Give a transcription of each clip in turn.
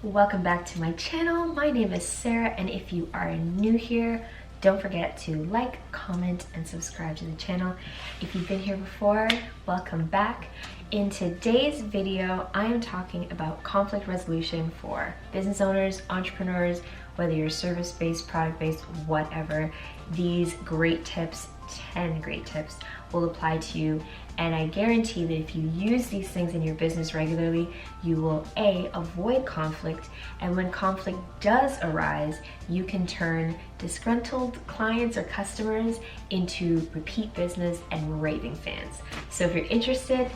Welcome back to my channel. My name is Sarah, and if you are new here, don't forget to like, comment, and subscribe to the channel. If you've been here before, welcome back. In today's video, I am talking about conflict resolution for business owners, entrepreneurs, whether you're service-based, product-based, whatever. These great tips, 10 great tips, will apply to you, and I guarantee that if you use these things in your business regularly, you will avoid conflict, and when conflict does arise, you can turn disgruntled clients or customers into repeat business and raving fans. So if you're interested,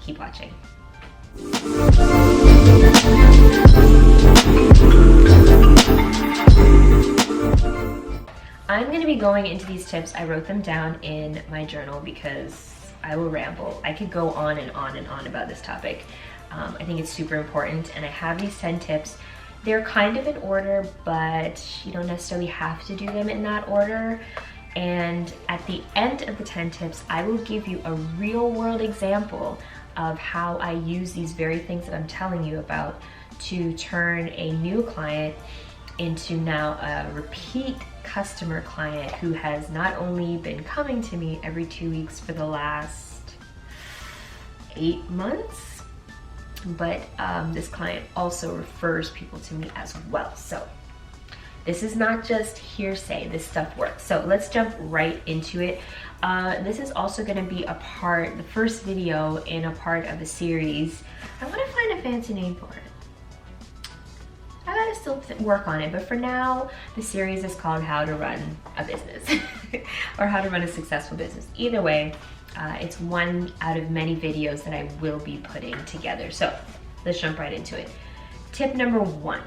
keep watching. I'm going to be going into these tips. I wrote them down in my journal because I will ramble. I could go on and on and on about this topic. I think it's super important, and I have these 10 tips. They're kind of in order, but you don't necessarily have to do them in that order. And at the end of the 10 tips, I will give you a real world example of how I use these very things that I'm telling you about to turn a new client into now a repeat customer client who has not only been coming to me every 2 weeks for the last 8 months, but this client also refers people to me as well. So this is not just hearsay, this stuff works. So let's jump right into it. This is also gonna be a part, the first video in a part of a series. I wanna find a fancy name for it. I gotta still work on it, but for now, the series is called How to Run a Business or How to Run a Successful Business. Either way, it's one out of many videos that I will be putting together. So let's jump right into it. Tip number 1,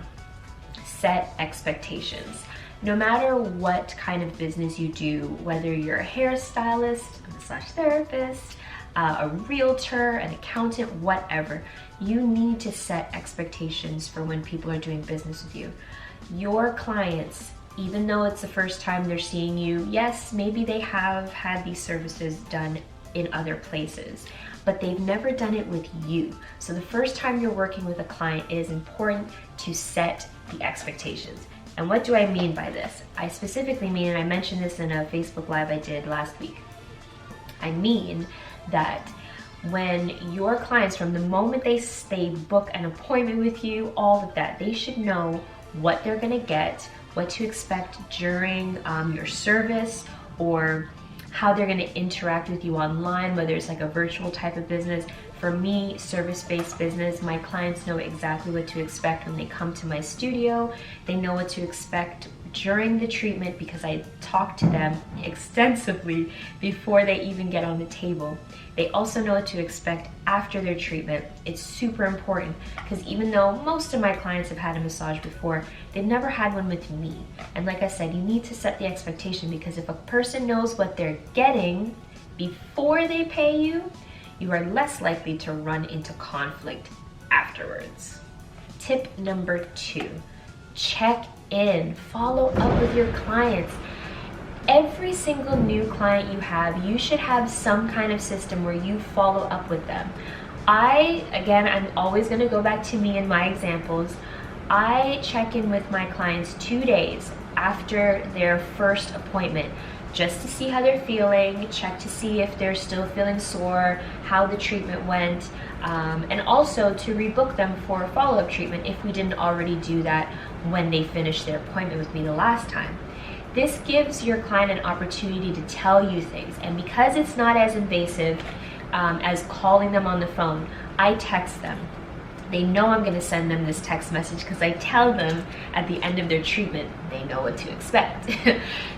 set expectations. No matter what kind of business you do, whether you're a hairstylist, a massage therapist, a realtor, an accountant, whatever, you need to set expectations for when people are doing business with you. Your clients, even though it's the first time they're seeing you, yes, maybe they have had these services done in other places, but they've never done it with you. So the first time you're working with a client, it is important to set the expectations. And what do I mean by this? I specifically mean, and I mentioned this in a Facebook Live I did last week, I mean that when your clients, from the moment they book an appointment with you, all of that, they should know what they're gonna get, what to expect during your service, or how they're gonna interact with you online, whether it's like a virtual type of business. For me, service-based business, my clients know exactly what to expect when they come to my studio. They know what to expect during the treatment because I talk to them extensively before they even get on the table. They also know what to expect after their treatment. It's super important because even though most of my clients have had a massage before, they've never had one with me. And like I said, you need to set the expectation, because if a person knows what they're getting before they pay you, you are less likely to run into conflict afterwards. Tip number 2, check in, follow up with your clients. Every single new client you have, you should have some kind of system where you follow up with them. I'm always gonna go back to me and my examples. I check in with my clients 2 days after their first appointment, just to see how they're feeling, check to see if they're still feeling sore, how the treatment went, and also to rebook them for a follow-up treatment if we didn't already do that when they finished their appointment with me the last time. This gives your client an opportunity to tell you things, and because it's not as invasive as calling them on the phone, I text them. They know I'm gonna send them this text message because I tell them at the end of their treatment, they know what to expect.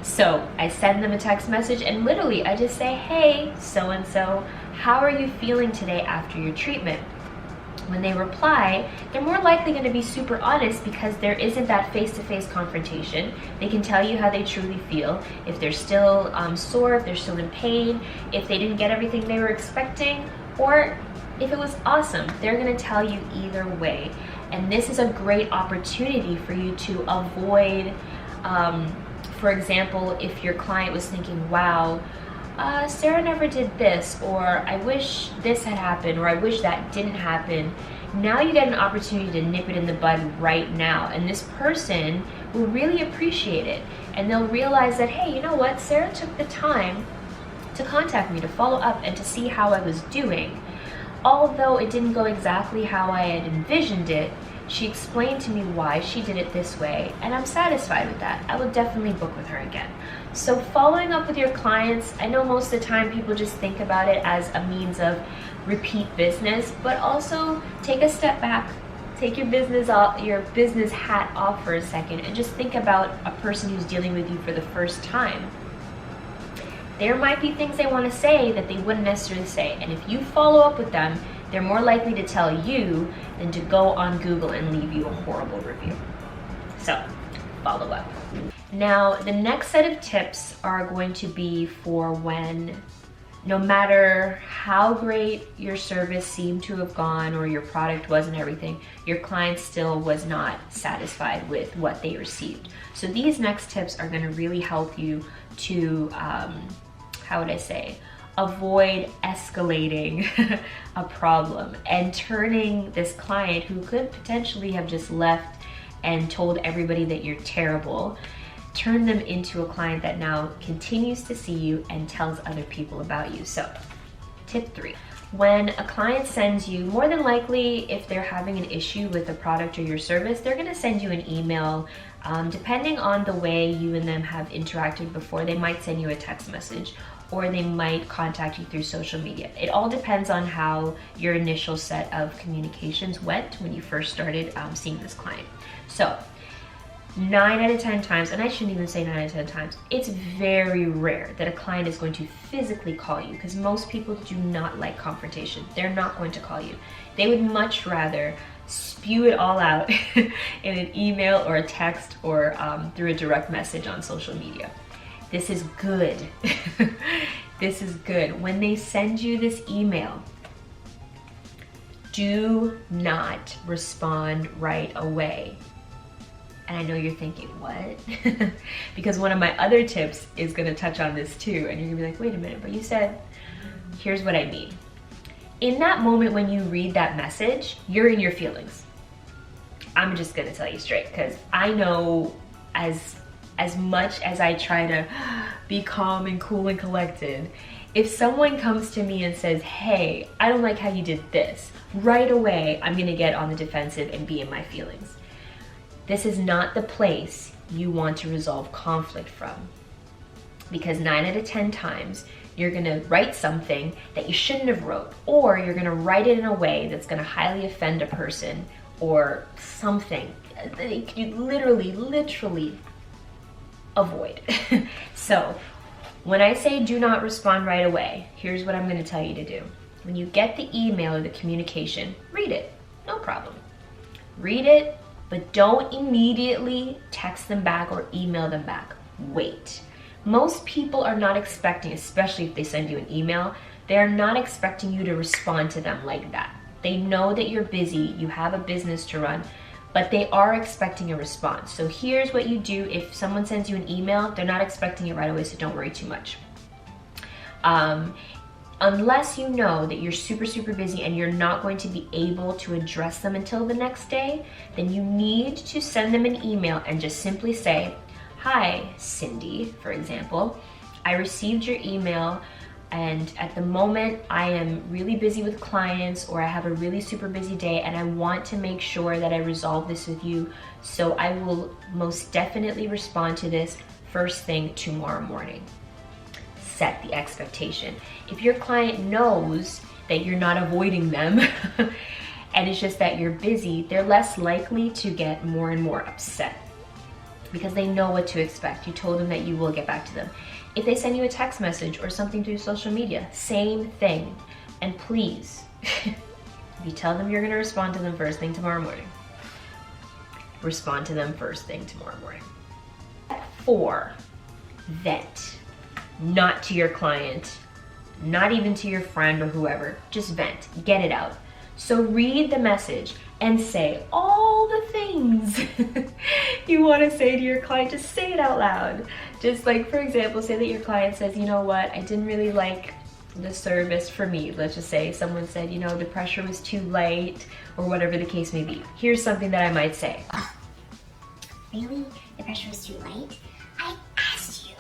So I send them a text message, and literally I just say, hey, so-and-so, how are you feeling today after your treatment? When they reply, they're more likely gonna be super honest because there isn't that face-to-face confrontation. They can tell you how they truly feel, if they're still sore, if they're still in pain, if they didn't get everything they were expecting, or if it was awesome. They're gonna tell you either way. And this is a great opportunity for you to avoid, for example, if your client was thinking, wow, Sarah never did this, or I wish this had happened, or I wish that didn't happen. Now you get an opportunity to nip it in the bud right now, and this person will really appreciate it, and they'll realize that, hey, you know what, Sarah took the time to contact me, to follow up, and to see how I was doing. Although it didn't go exactly how I had envisioned it, she explained to me why she did it this way, and I'm satisfied with that. I will definitely book with her again. So following up with your clients, I know most of the time people just think about it as a means of repeat business, but also take a step back, take your business hat off for a second, and just think about a person who's dealing with you for the first time. There might be things they want to say that they wouldn't necessarily say, and if you follow up with them, they're more likely to tell you than to go on Google and leave you a horrible review. So, follow up. Now, the next set of tips are going to be for when, no matter how great your service seemed to have gone or your product was and everything, your client still was not satisfied with what they received. So these next tips are going to really help you to, avoid escalating a problem and turning this client who could potentially have just left and told everybody that you're terrible, turn them into a client that now continues to see you and tells other people about you. So, tip 3. When a client sends you, more than likely, if they're having an issue with a product or your service, they're gonna send you an email. Depending on the way you and them have interacted before, they might send you a text message, or they might contact you through social media. It all depends on how your initial set of communications went when you first started seeing this client. So 9 out of 10 times, and I shouldn't even say 9 out of 10 times, it's very rare that a client is going to physically call you, because most people do not like confrontation. They're not going to call you. They would much rather spew it all out in an email or a text or through a direct message on social media. This is good. This is good. When they send you this email, do not respond right away. And I know you're thinking, what? Because one of my other tips is gonna touch on this too, and you're gonna be like, wait a minute, but you said, here's what I mean. In that moment when you read that message, you're in your feelings. I'm just gonna tell you straight, because I know as much as I try to be calm and cool and collected, if someone comes to me and says, hey, I don't like how you did this, right away, I'm gonna get on the defensive and be in my feelings. This is not the place you want to resolve conflict from, because 9 out of 10 times, you're gonna write something that you shouldn't have wrote, or you're gonna write it in a way that's gonna highly offend a person or something that you literally avoid. So when I say do not respond right away, here's what I'm gonna tell you to do. When you get the email or the communication, read it, no problem. Read it, but don't immediately text them back or email them back. Wait. Most people are not expecting, especially if they send you an email, they're not expecting you to respond to them like that. They know that you're busy, you have a business to run, but they are expecting a response. So here's what you do if someone sends you an email, they're not expecting it right away, so don't worry too much. Unless you know that you're super busy and you're not going to be able to address them until the next day, then you need to send them an email and just simply say, hi, Cindy, for example, I received your email, and at the moment I am really busy with clients, or I have a really super busy day, and I want to make sure that I resolve this with you, so I will most definitely respond to this first thing tomorrow morning. Set the expectation. If your client knows that you're not avoiding them and it's just that you're busy, they're less likely to get more and more upset because they know what to expect. You told them that you will get back to them. If they send you a text message or something through social media, same thing. And please, if you tell them you're gonna respond to them first thing tomorrow morning, respond to them first thing tomorrow morning. 4, vent. Not to your client, not even to your friend or whoever, just vent, get it out. So read the message and say all the things you want to say to your client. Just say it out loud. Just like, for example, say that your client says, you know what, I didn't really like the service for me. Let's just say someone said, you know, the pressure was too light or whatever the case may be. Here's something that I might say. Really? The pressure was too light? I asked you.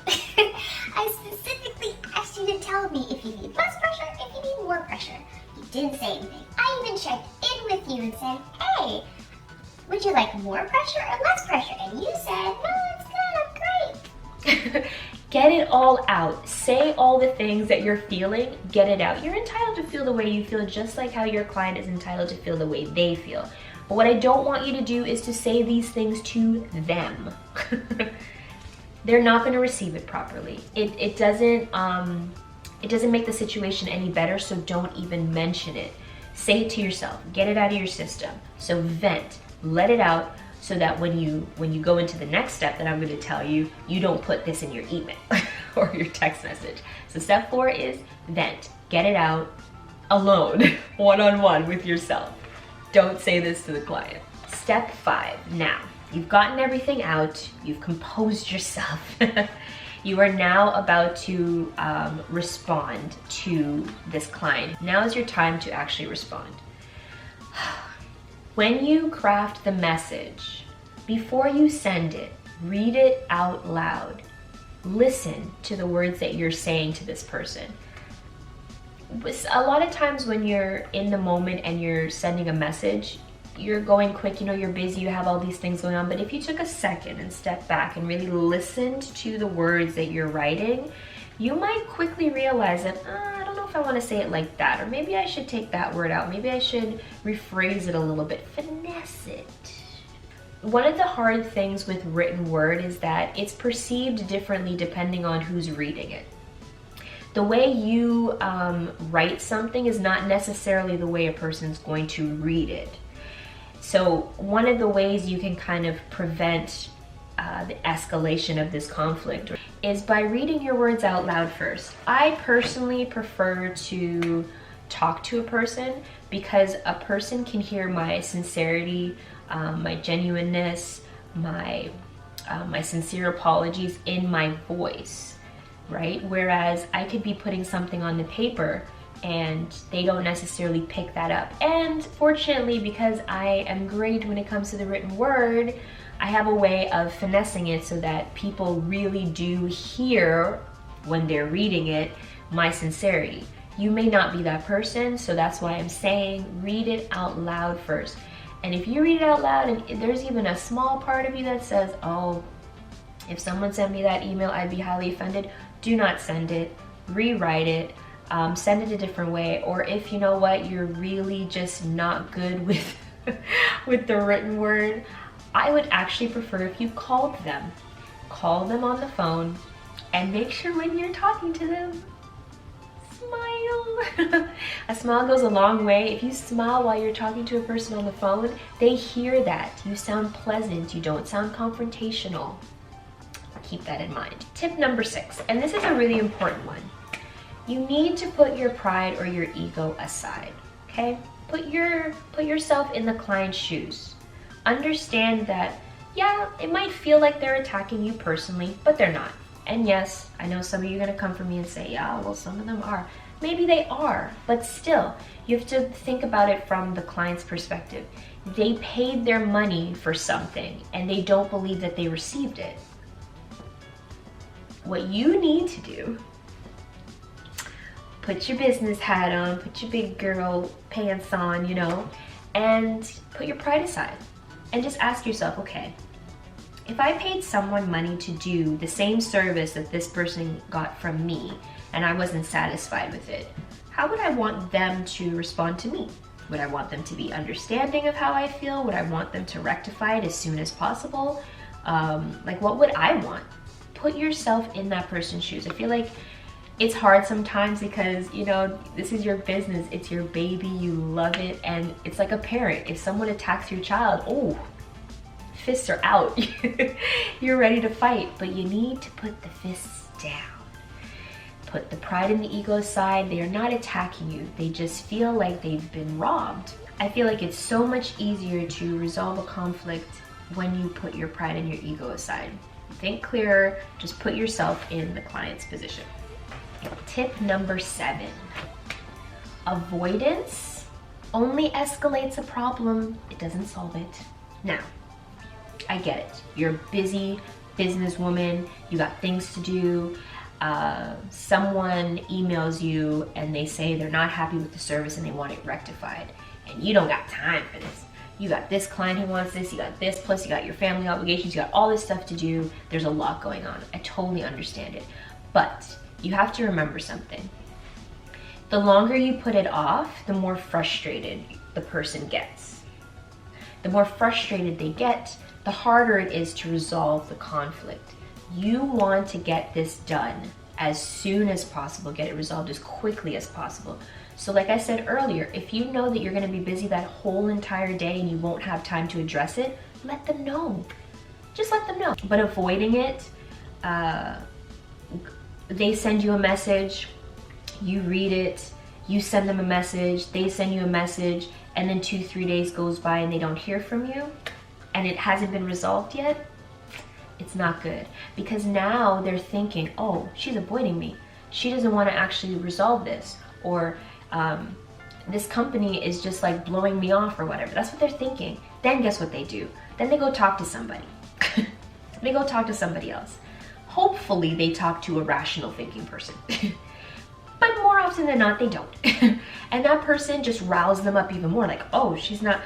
I specifically asked you to tell me if you need less pressure, if you need more pressure. You didn't say anything. I even checked in with you and said, hey, would you like more pressure or less pressure? And you said, no, it's good, I'm great. Get it all out. Say all the things that you're feeling, get it out. You're entitled to feel the way you feel, just like how your client is entitled to feel the way they feel. But what I don't want you to do is to say these things to them. They're not going to receive it properly. It doesn't make the situation any better, so don't even mention it. Say it to yourself. Get it out of your system. So vent, let it out, so that when you go into the next step that I'm going to tell you, you don't put this in your email or your text message. So step 4 is vent. Get it out alone, one-on-one with yourself. Don't say this to the client. Step 5. Now, you've gotten everything out. You've composed yourself. You are now about to respond to this client. Now is your time to actually respond. When you craft the message, before you send it, read it out loud. Listen to the words that you're saying to this person. A lot of times when you're in the moment and you're sending a message, you're going quick, you know, you're busy, you have all these things going on, but if you took a second and stepped back and really listened to the words that you're writing, you might quickly realize that, I don't know if I want to say it like that, or maybe I should take that word out, maybe I should rephrase it a little bit, finesse it. One of the hard things with written word is that it's perceived differently depending on who's reading it. The way you write something is not necessarily the way a person's going to read it. So one of the ways you can kind of prevent the escalation of this conflict is by reading your words out loud first. I personally prefer to talk to a person because a person can hear my sincerity, my genuineness, my sincere apologies in my voice, right? Whereas I could be putting something on the paper and they don't necessarily pick that up. And fortunately, because I am great when it comes to the written word, I have a way of finessing it so that people really do hear when they're reading it my sincerity. You may not be that person, so that's why I'm saying read it out loud first. And if you read it out loud and there's even a small part of you that says, oh, if someone sent me that email, I'd be highly offended, do not send it, rewrite it, send it a different way. Or if you know what, you're really just not good with, with the written word, I would actually prefer if you called them. Call them on the phone and make sure when you're talking to them, smile. A smile goes a long way. If you smile while you're talking to a person on the phone, they hear that. You sound pleasant. You don't sound confrontational. Keep that in mind. Tip number 6, and this is a really important one. You need to put your pride or your ego aside, okay? Put yourself in the client's shoes. Understand that, yeah, it might feel like they're attacking you personally, but they're not. And yes, I know some of you are gonna come for me and say, yeah, well, some of them are. Maybe they are, but still, you have to think about it from the client's perspective. They paid their money for something and they don't believe that they received it. What you need to do, put your business hat on, put your big girl pants on, you know, and put your pride aside. And just ask yourself, okay, if I paid someone money to do the same service that this person got from me and I wasn't satisfied with it, how would I want them to respond to me? Would I want them to be understanding of how I feel? Would I want them to rectify it as soon as possible? Like, what would I want? Put yourself in that person's shoes. I feel like it's hard sometimes because, you know, this is your business, it's your baby, you love it, and it's like a parent. If someone attacks your child, oh, fists are out. You're ready to fight, but you need to put the fists down. Put the pride and the ego aside. They are not attacking you. They just feel like they've been robbed. I feel like it's so much easier to resolve a conflict when you put your pride and your ego aside. Think clearer, just put yourself in the client's position. Tip number 7, avoidance only escalates a problem. It doesn't solve it. Now, I get it. You're a busy businesswoman. You got things to do. Someone emails you and they say they're not happy with the service and they want it rectified. And you don't got time for this. You got this client who wants this, you got this, plus you got your family obligations, you got all this stuff to do. There's a lot going on. I totally understand it. But you have to remember something. The longer you put it off, the more frustrated the person gets. The more frustrated they get, the harder it is to resolve the conflict. You want to get this done as soon as possible, get it resolved as quickly as possible. So like I said earlier, if you know that you're gonna be busy that whole entire day and you won't have time to address it, let them know. Just let them know. But avoiding it, they send you a message, you read it, you send them a message, they send you a message, and then 2-3 days goes by and they don't hear from you, and it hasn't been resolved yet, it's not good. Because now they're thinking, oh, she's avoiding me. She doesn't want to actually resolve this. Or this company is just like blowing me off or whatever. That's what they're thinking. Then guess what they do? Then they go talk to somebody. They go talk to somebody else. Hopefully they talk to a rational thinking person. But more often than not, they don't. And that person just riles them up even more. Like, oh, she's not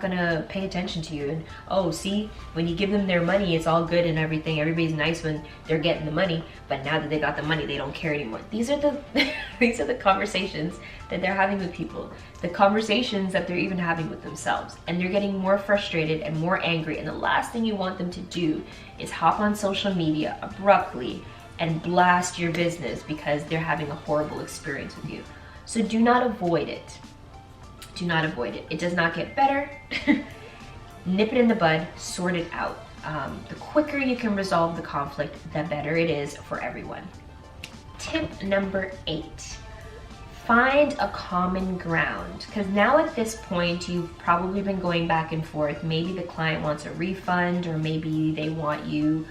gonna pay attention to you. And oh, see, when you give them their money, it's all good and everything. Everybody's nice when they're getting the money. But now that they got the money, they don't care anymore. These are the conversations that they're having with people. The conversations that they're even having with themselves. And they're getting more frustrated and more angry. And the last thing you want them to do is hop on social media abruptly and blast your business because they're having a horrible experience with you. So do not avoid it. Do not avoid it. It does not get better. Nip it in the bud, sort it out. The quicker you can resolve the conflict, the better it is for everyone. Tip number 8, find a common ground. Because now at this point, you've probably been going back and forth. Maybe the client wants a refund, or maybe they want you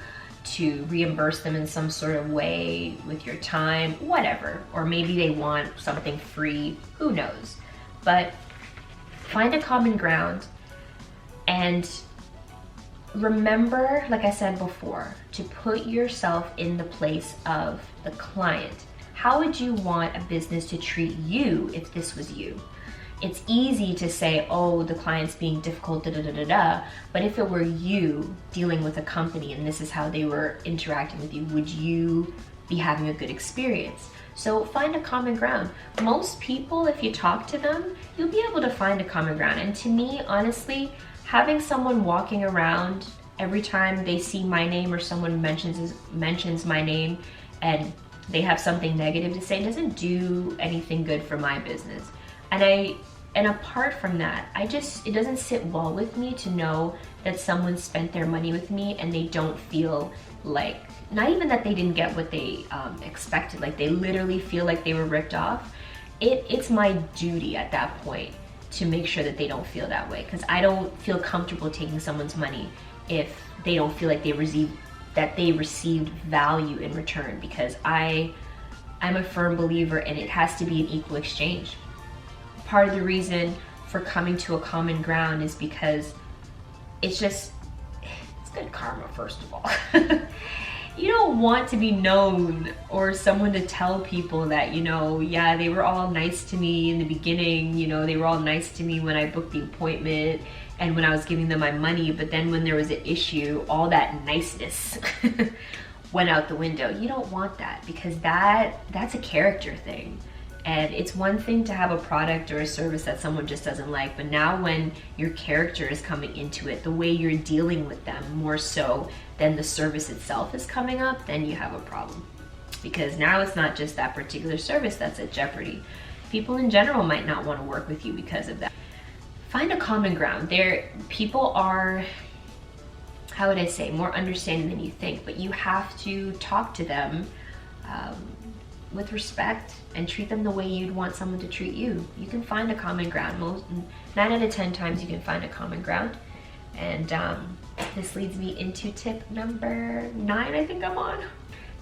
to reimburse them in some sort of way with your time, whatever. Or maybe they want something free, who knows. But find a common ground and remember, like I said before, to put yourself in the place of the client. How would you want a business to treat you if this was you? It's easy to say, oh, the client's being difficult, but if it were you dealing with a company and this is how they were interacting with you, would you be having a good experience? So find a common ground. Most people, if you talk to them, you'll be able to find a common ground. And to me, honestly, having someone walking around every time they see my name or someone mentions my name and they have something negative to say doesn't do anything good for my business. And apart from that, it doesn't sit well with me to know that someone spent their money with me and they don't feel like, not even that they didn't get what they expected, like they literally feel like they were ripped off. It's my duty at that point to make sure that they don't feel that way, because I don't feel comfortable taking someone's money if they don't feel like they received value in return, because I'm a firm believer and it has to be an equal exchange. Part of the reason for coming to a common ground is because it's good karma, first of all. You don't want to be known or someone to tell people that, yeah, they were all nice to me in the beginning, they were all nice to me when I booked the appointment and when I was giving them my money, but then when there was an issue, all that niceness went out the window. You don't want that, because that's a character thing. And it's one thing to have a product or a service that someone just doesn't like, but now when your character is coming into it, the way you're dealing with them more so than the service itself is coming up, then you have a problem. Because now it's not just that particular service that's at jeopardy. People in general might not want to work with you because of that. Find a common ground. People are, how would I say, more understanding than you think, but you have to talk to them with respect and treat them the way you'd want someone to treat you. You can find a common ground. 9 out of 10 times you can find a common ground. And this leads me into tip number 9, I think I'm on.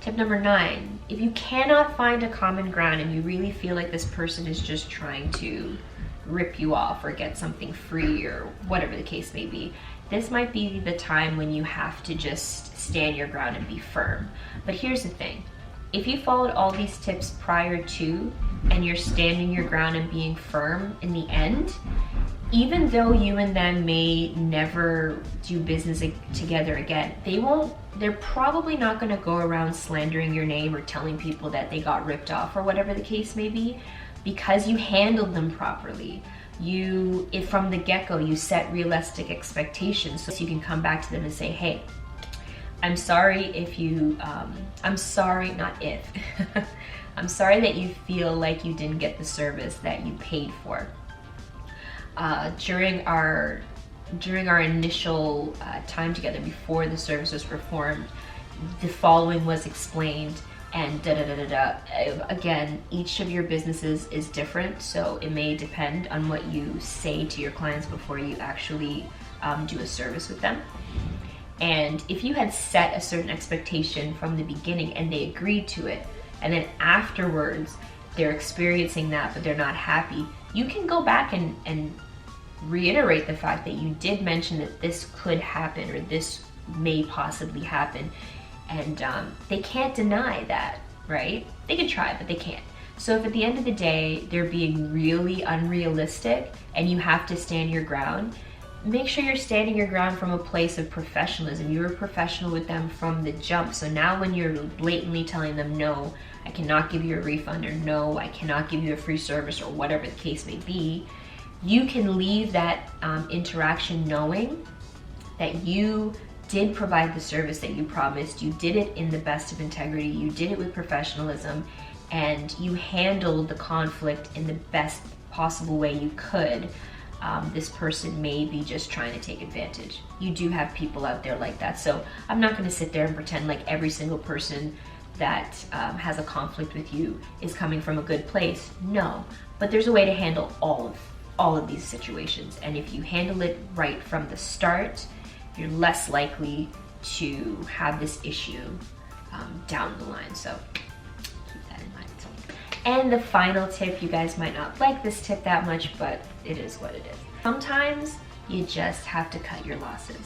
Tip number 9, if you cannot find a common ground and you really feel like this person is just trying to rip you off or get something free or whatever the case may be, this might be the time when you have to just stand your ground and be firm. But here's the thing, if you followed all these tips prior to and you're standing your ground and being firm in the end, even though you and them may never do business together again, they're probably not going to go around slandering your name or telling people that they got ripped off or whatever the case may be, because you handled them properly. If from the get-go you set realistic expectations, so you can come back to them and say, hey, I'm sorry if you, I'm sorry, not if, I'm sorry that you feel like you didn't get the service that you paid for. During our initial time together before the service was performed, the following was explained, and Again, each of your businesses is different, so it may depend on what you say to your clients before you actually do a service with them. And if you had set a certain expectation from the beginning and they agreed to it, and then afterwards they're experiencing that but they're not happy, you can go back and reiterate the fact that you did mention that this could happen or this may possibly happen, and they can't deny that, right? They could try, but they can't. So if at the end of the day they're being really unrealistic and you have to stand your ground, make sure you're standing your ground from a place of professionalism. You were professional with them from the jump. So now when you're blatantly telling them, no, I cannot give you a refund, or no, I cannot give you a free service, or whatever the case may be, you can leave that interaction knowing that you did provide the service that you promised, you did it in the best of integrity, you did it with professionalism, and you handled the conflict in the best possible way you could. This person may be just trying to take advantage. You do have people out there like that, so I'm not going to sit there and pretend like every single person that has a conflict with you is coming from a good place. No, but there's a way to handle all of these situations, and if you handle it right from the start, you're less likely to have this issue down the line. So keep that in mind. And the final tip, you guys might not like this tip that much, but it is what it is. Sometimes you just have to cut your losses.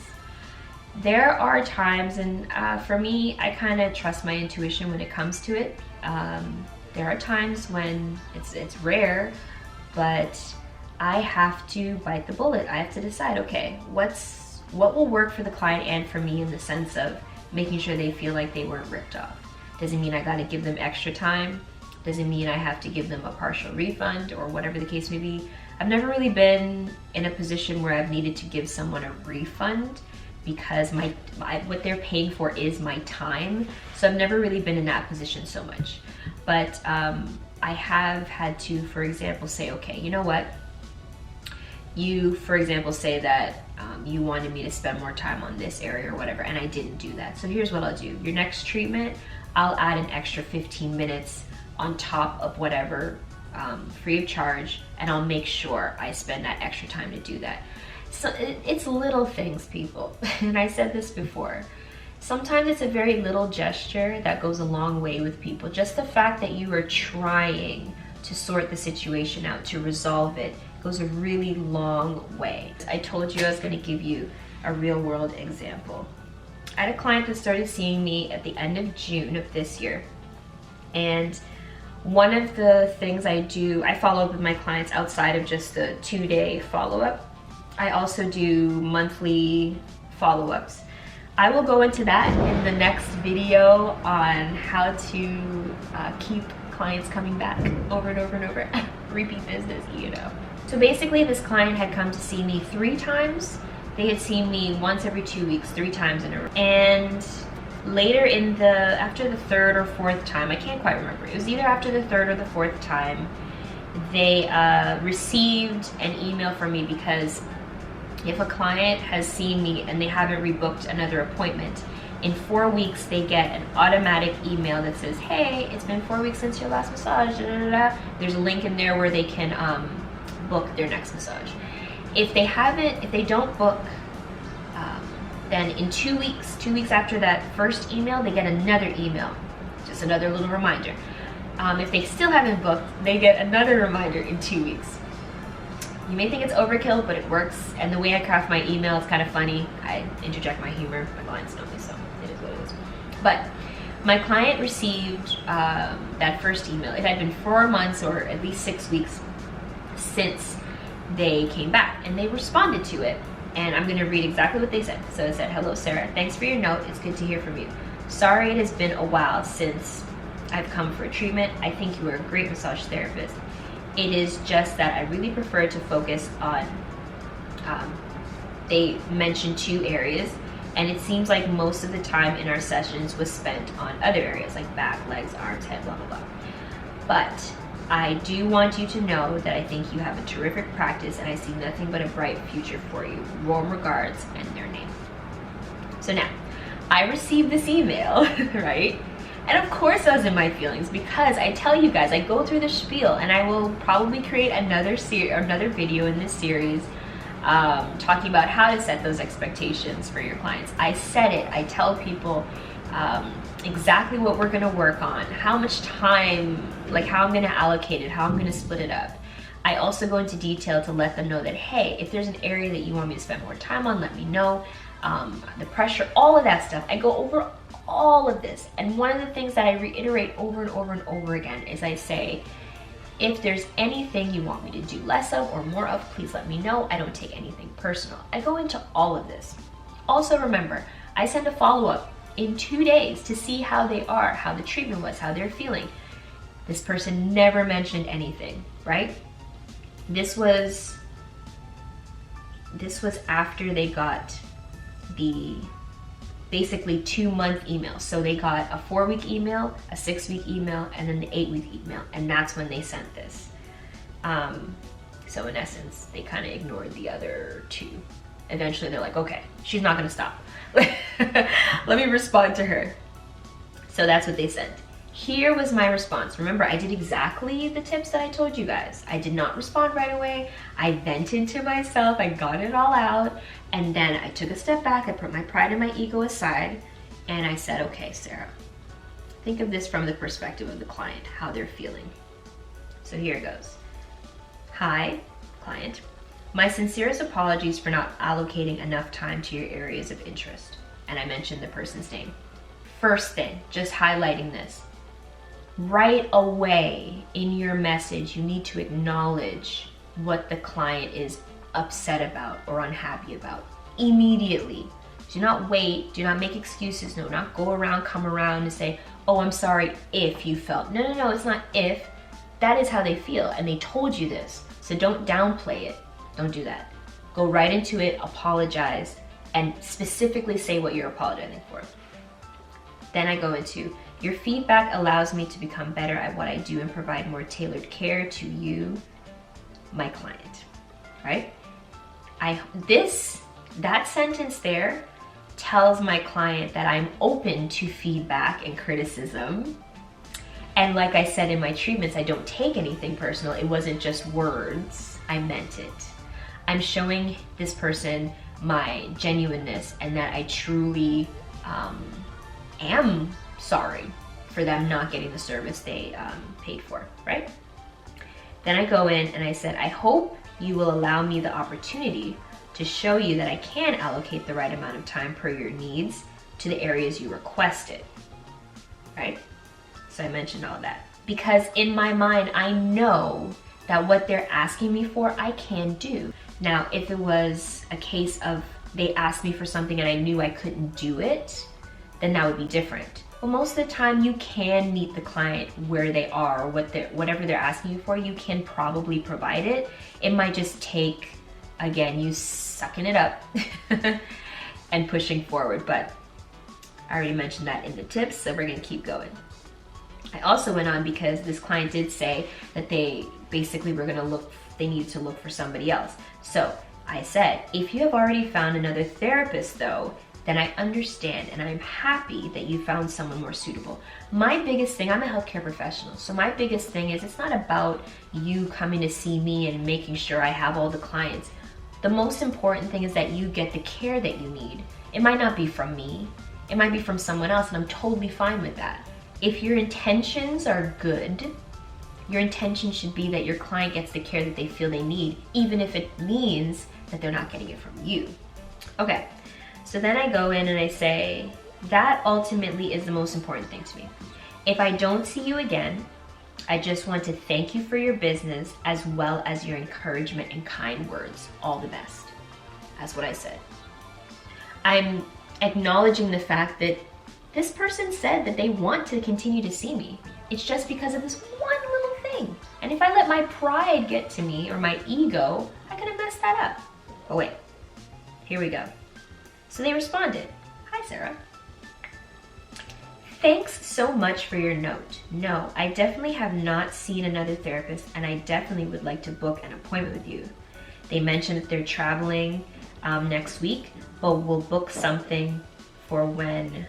There are times, and for me, I kind of trust my intuition when it comes to it. There are times when it's rare, but I have to bite the bullet. I have to decide, okay, what will work for the client and for me in the sense of making sure they feel like they weren't ripped off. Doesn't mean I gotta give them extra time. Doesn't mean I have to give them a partial refund or whatever the case may be. I've never really been in a position where I've needed to give someone a refund because what they're paying for is my time. So I've never really been in that position so much. But I have had to, for example, say, okay, you know what? You, for example, say that you wanted me to spend more time on this area or whatever, and I didn't do that. So here's what I'll do. Your next treatment, I'll add an extra 15 minutes on top of whatever, free of charge, and I'll make sure I spend that extra time to do that. So it's little things, people. And I said this before. Sometimes it's a very little gesture that goes a long way with people. Just the fact that you are trying to sort the situation out, to resolve it, goes a really long way. I told you I was going to give you a real world example. I had a client that started seeing me at the end of June of this year, and one of the things I do, I follow up with my clients outside of just the 2-day follow-up. I also do monthly follow-ups. I will go into that in the next video on how to keep clients coming back over and over and over. Repeat business, you know. So basically this client had come to see me 3 times. They had seen me once every 2 weeks, 3 times in a row. And later after the 3rd or 4th time, I can't quite remember. It was either after the 3rd or the 4th time, they received an email from me, because if a client has seen me and they haven't rebooked another appointment, in 4 weeks they get an automatic email that says, hey, it's been 4 weeks since your last massage, da, da, da. There's a link in there where they can book their next massage. If they don't book, then in 2 weeks after that first email, they get another email. weeks, another little reminder. If they still haven't booked, they get another reminder in 2 weeks. You may think it's overkill, but it works. And the way I craft my email is kind of funny. I interject my humor. My clients know me, so it is what it is. But my client received that first email. It had been 4 months or at least 6 weeks since they came back, and they responded to it. And I'm going to read exactly what they said. So it said, "Hello, Sarah. Thanks for your note. It's good to hear from you. Sorry it has been a while since I've come for a treatment. I think you are a great massage therapist. It is just that I really prefer to focus on," they mentioned 2 areas, and it seems like most of the time in our sessions was spent on other areas like back, legs, arms, head, blah, blah, blah. But I do want you to know that I think you have a terrific practice and I see nothing but a bright future for you. Warm regards," and their name. So now, I received this email, right? And of course I was in my feelings, because I tell you guys, I go through the spiel, and I will probably create another video in this series talking about how to set those expectations for your clients. I set it. I tell people exactly what we're gonna work on, how much time, like how I'm gonna allocate it, how I'm gonna split it up. I also go into detail to let them know that, hey, if there's an area that you want me to spend more time on, let me know. The pressure, all of that stuff. I go over all of this. And one of the things that I reiterate over and over and over again is I say, if there's anything you want me to do less of or more of, please let me know. I don't take anything personal. I go into all of this. Also remember, I send a follow-up in 2 days to see how they are, how the treatment was, how they're feeling. This person never mentioned anything, right? This was after they got the basically 2-month email. So they got a 4-week email, a 6-week email, and then the 8-week email, and that's when they sent this. So in essence, they kind of ignored the other 2. Eventually they're like, okay, she's not gonna stop. Let me respond to her. So that's what they sent. Here was my response. Remember, I did exactly the tips that I told you guys. I did not respond right away. I vented to myself. I got it all out. And then I took a step back. I put my pride and my ego aside. And I said, okay, Sarah, think of this from the perspective of the client, how they're feeling. So here it goes. Hi, client. My sincerest apologies for not allocating enough time to your areas of interest. And I mentioned the person's name. First thing, just highlighting this. Right away in your message, you need to acknowledge what the client is upset about or unhappy about immediately. Do not wait, do not make excuses, no, not go around, come around and say, oh, I'm sorry if you felt. No, it's not if. That is how they feel, and they told you this. So don't downplay it. Don't do that. Go right into it, apologize, and specifically say what you're apologizing for. Then I go into, your feedback allows me to become better at what I do and provide more tailored care to you, my client, right? That sentence there tells my client that I'm open to feedback and criticism. And like I said in my treatments, I don't take anything personal. It wasn't just words, I meant it. I'm showing this person my genuineness and that I truly am sorry for them not getting the service they paid for, right? Then I go in and I said, I hope you will allow me the opportunity to show you that I can allocate the right amount of time per your needs to the areas you requested, right? So I mentioned all that. Because in my mind, I know that what they're asking me for, I can do. Now, if it was a case of they asked me for something and I knew I couldn't do it, then that would be different. But most of the time you can meet the client where they are, or whatever they're asking you for, you can probably provide it. It might just take, again, you sucking it up and pushing forward, but I already mentioned that in the tips, so we're gonna keep going. I also went on because this client did say that they basically were gonna they needed to look for somebody else. So I said, if you have already found another therapist though, then I understand and I'm happy that you found someone more suitable. My biggest thing, I'm a healthcare professional, so my biggest thing is it's not about you coming to see me and making sure I have all the clients. The most important thing is that you get the care that you need. It might not be from me, it might be from someone else, and I'm totally fine with that. If your intentions are good, your intention should be that your client gets the care that they feel they need, even if it means that they're not getting it from you. Okay, so then I go in and I say, that ultimately is the most important thing to me. If I don't see you again, I just want to thank you for your business as well as your encouragement and kind words. All the best. That's what I said. I'm acknowledging the fact that this person said that they want to continue to see me. It's just because of this one little thing. And if I let my pride get to me or my ego, I could have messed that up. But wait, here we go. So they responded, "Hi, Sarah. Thanks so much for your note. No, I definitely have not seen another therapist and I definitely would like to book an appointment with you. They mentioned that they're traveling next week, but we'll book something for when..."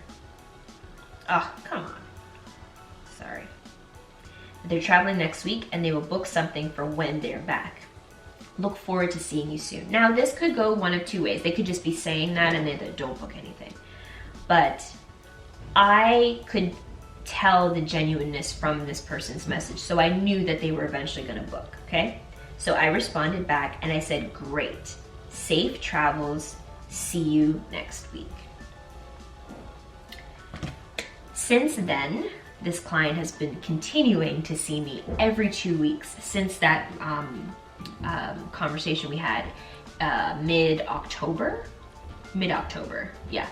Oh, come on. Sorry. They're traveling next week and they will book something for when they're back. Look forward to seeing you soon. Now, this could go one of two ways. They could just be saying that and they don't book anything. But I could tell the genuineness from this person's message, so I knew that they were eventually gonna book, okay? So I responded back and I said, "Great, safe travels, see you next week." Since then, this client has been continuing to see me every 2 weeks since that conversation we had mid-October, yeah.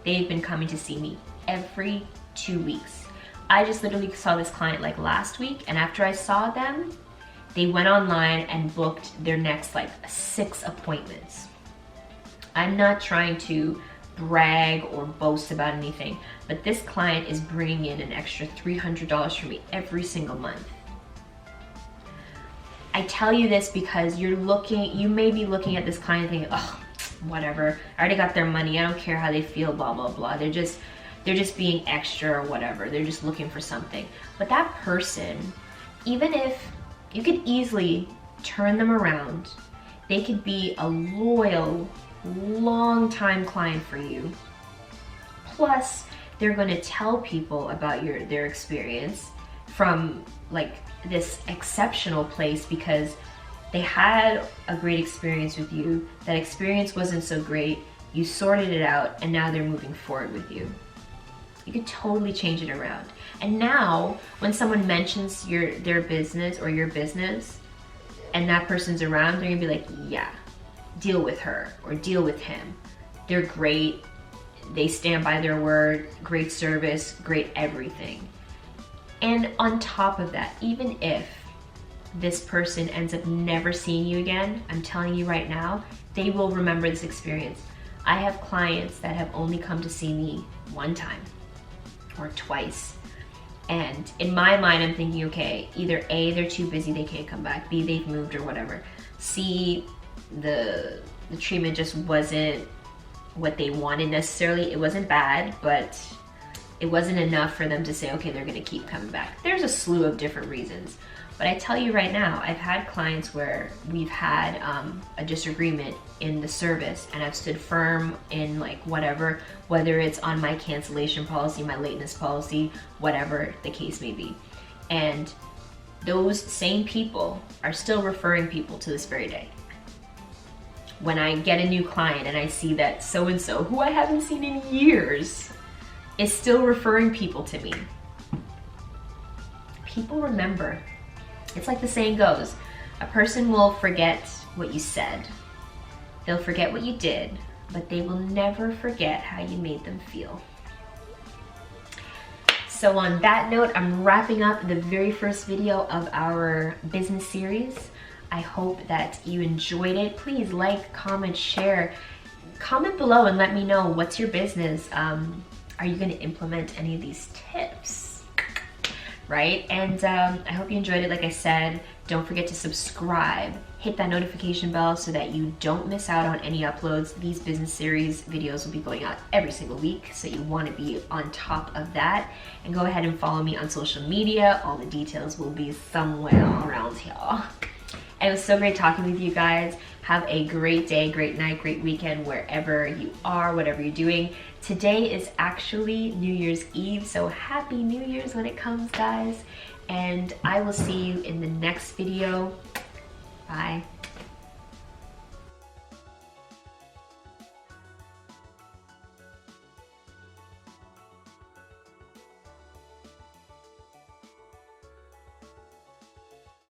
They've been coming to see me every 2 weeks. I just literally saw this client like last week, and after I saw them, they went online and booked their next like 6 appointments. I'm not trying to brag or boast about anything, but this client is bringing in an extra $300 for me every single month. I tell you this because you may be looking at this client thinking, "Oh, whatever, I already got their money, I don't care how they feel, blah, blah, blah. They're just being extra or whatever. They're just looking for something." But that person, even if you could easily turn them around, they could be a loyal, long-time client for you. Plus, they're gonna tell people about their experience from like this exceptional place because they had a great experience with you. That experience wasn't so great. You sorted it out and now they're moving forward with you. You could totally change it around. And now when someone mentions their business or your business and that person's around, they're gonna be like, "Yeah, deal with her or deal with him. They're great. They stand by their word, great service, great everything." And on top of that, even if this person ends up never seeing you again, I'm telling you right now, they will remember this experience. I have clients that have only come to see me one time or twice. And in my mind, I'm thinking, okay, either A, they're too busy, they can't come back, B, they've moved or whatever. C, the treatment just wasn't what they wanted necessarily. It wasn't bad, but it wasn't enough for them to say, okay, they're gonna keep coming back. There's a slew of different reasons. But I tell you right now, I've had clients where we've had a disagreement in the service and I've stood firm in like whatever, whether it's on my cancellation policy, my lateness policy, whatever the case may be. And those same people are still referring people to this very day. When I get a new client and I see that so-and-so, who I haven't seen in years, is still referring people to me. People remember. It's like the saying goes, a person will forget what you said. They'll forget what you did, but they will never forget how you made them feel. So on that note, I'm wrapping up the very first video of our business series. I hope that you enjoyed it. Please like, comment, share. Comment below and let me know what's your business. Are you gonna implement any of these tips? Right? And I hope you enjoyed it. Like I said, don't forget to subscribe. Hit that notification bell so that you don't miss out on any uploads. These business series videos will be going out every single week, so you want to be on top of that. And go ahead and follow me on social media. All the details will be somewhere around here. It was so great talking with you guys. Have a great day, great night, great weekend, wherever you are, whatever you're doing. Today is actually New Year's Eve, so happy New Year's when it comes, guys. And I will see you in the next video. Bye.